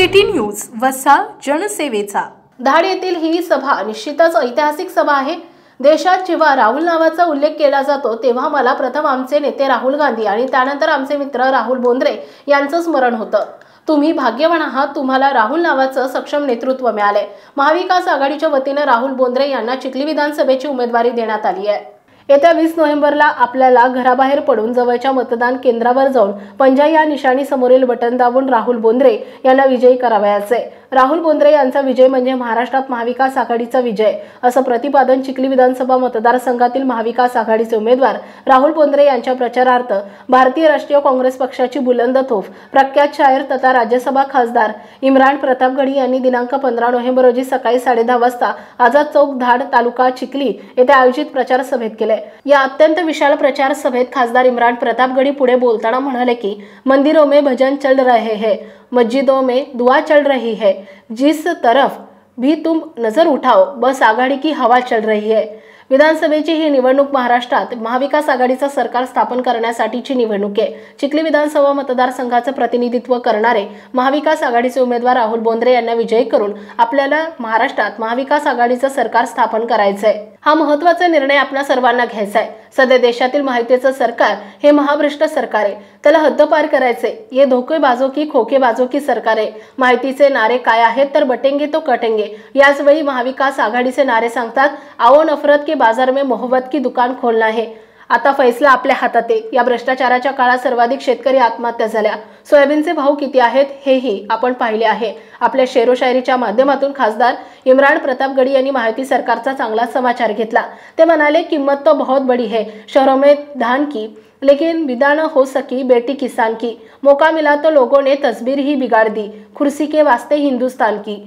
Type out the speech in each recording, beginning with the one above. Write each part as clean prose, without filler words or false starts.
City news वसा जनसेवेचा। धाड येथील ही सभा निश्चितच ऐतिहासिक सभा आहे। देशात जेव्हा राहुल नावाचा उल्लेख केला जातो तेव्हा मला प्रथम आमचे नेते राहुल गांधी आणि त्यानंतर आमचे मित्र राहुल बोंद्रे यांचं स्मरण होतं। तुम्ही भाग्यवान आहात, तुम्हाला राहुल नावाचं सक्षम नेतृत्व मिळाले। महाविकास आघाडीच्या वतीने राहुल बोंद्रे यांना चिखली विधानसभेची उमेदवारी देण्यात आली आहे। येत्या 20 नोव्हेंबरला आपल्याला घराबाहेर पडून जवळच्या मतदान केंद्रावर जाऊन पंजा या निशाणी समोरील बटन दाबून राहुल बोंद्रे यांना विजयी करावयाचे। राहुल बोंद्रे यांचा विजय म्हणजे महाराष्ट्रात महाविकास आघाडीचा विजय, असं प्रतिपादन चिखली विधानसभा मतदारसंघातील महाविकास आघाडीचे उमेदवार राहुल बोंद्रे यांच्या प्रचारार्थ भारतीय राष्ट्रीय काँग्रेस पक्षाची बुलंद तोफ प्रख्यात शायर तथा राज्यसभा खासदार इम्रान प्रतापगडी यांनी दिनांक 15 नोव्हेंबर रोजी सकाळी 10:30 वाजता आझाद चौक, धाड, तालुका चिखली येथे आयोजित प्रचार सभेत केले। या अत्यंत विशाल प्रचार सभेत खासदार इम्रान प्रतापगडी पुढे बोलताना म्हणाले की मंदिरों में भजन चल रहे हैं, मस्जिदों में दुआ चल रही है, जिस तरफ भी तुम नजर उठाओ बस आघाडी की हवा चल रही है। विधानसभेची ही निवडणूक महाराष्ट्रात महाविकास आघाडीचं सरकार स्थापन करण्यासाठीची निवडणूक आहे। चिखली विधानसभा मतदारसंघाचं प्रतिनिधित्व करणारे महाविकास आघाडीचे उमेदवार राहुल बोंद्रे यांना विजयी करून आपल्याला महाराष्ट्रात महाविकास आघाडीचं सरकार स्थापन करायचं आहे। हा महत्त्वाचा निर्णय आपल्या सर्वांना घ्यायचा आहे। सध्या देशातील माहितीचं सरकार हे महाभ्रष्ट सरकार आहे, त्याला हद्दपार करायचे। ये धोकेबाजों की खोकेबाजों की सरकार आहे। माहितीचे नारे काय आहेत तर बटेंगे तो कटेंगे। याच वेळी महाविकास आघाडीचे नारे सांगतात, आओ नफरत के बाजार में मोहब्बत की दुकान खोलना है। आता फैसला आपल्या हातात आहे। या भ्रष्टाचाराच्या काळात सर्वाधिक शेतकरी आत्महत्या झाल्या। सोयाबीनचे भाव किती आहेत हेही आपण पाहिले आहे। आपल्या शेरोशायरीच्या माध्यमातून खासदार इम्रान प्रतापगडी यांनी माहिती सरकारचा चांगला समाचार घेतला। ते म्हणाले, किंमत तो बहुत बड़ी है, शहरों में धान की, लेकिन विदा न हो सकी बेटी किसान की। मौका मिला तो लोगों ने तस्वीर ही बिगाड़ दी, कुर्सी के वास्ते हिंदुस्तान की।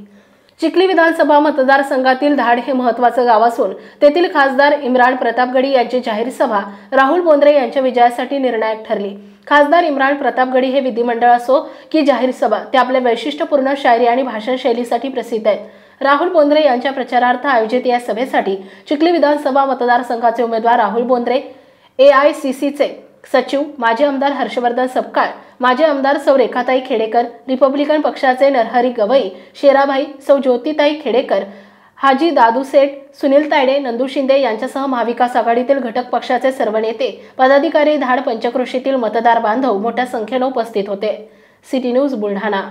चिखली विधानसभा मतदारसंघातील धाड हे महत्त्वाचं गाव असून तेथील खासदार इम्रान प्रतापगडी यांची जाहीर सभा राहुल बोंद्रे यांच्या विजयासाठी निर्णायक ठरली। खासदार इम्रान प्रतापगडी हे विधिमंडळ असो की जाहीर सभा, ते आपल्या वैशिष्ट्यपूर्ण शायरी आणि भाषण शैलीसाठी प्रसिद्ध आहेत। राहुल बोंद्रे यांच्या प्रचारार्थ आयोजित या सभेसाठी चिखली विधानसभा मतदारसंघाचे उमेदवार राहुल बोंद्रे, AICCचे सचिव माजी आमदार हर्षवर्धन सपकाळ, माजी आमदार सौ रेखाताई खेडेकर, रिपब्लिकन पक्षाचे नरहरी गवई, शेराभाई, सौ ज्योतिताई खेडेकर, हाजी दादू सेठ, सुनील तायडे, नंदू शिंदे यांच्यासह महाविकास आघाडीतील घटक पक्षाचे सर्व नेते, पदाधिकारी, धाड पंचक्रोशीतील मतदार बांधव मोठ्या संख्येने उपस्थित होते। City news Buldhana.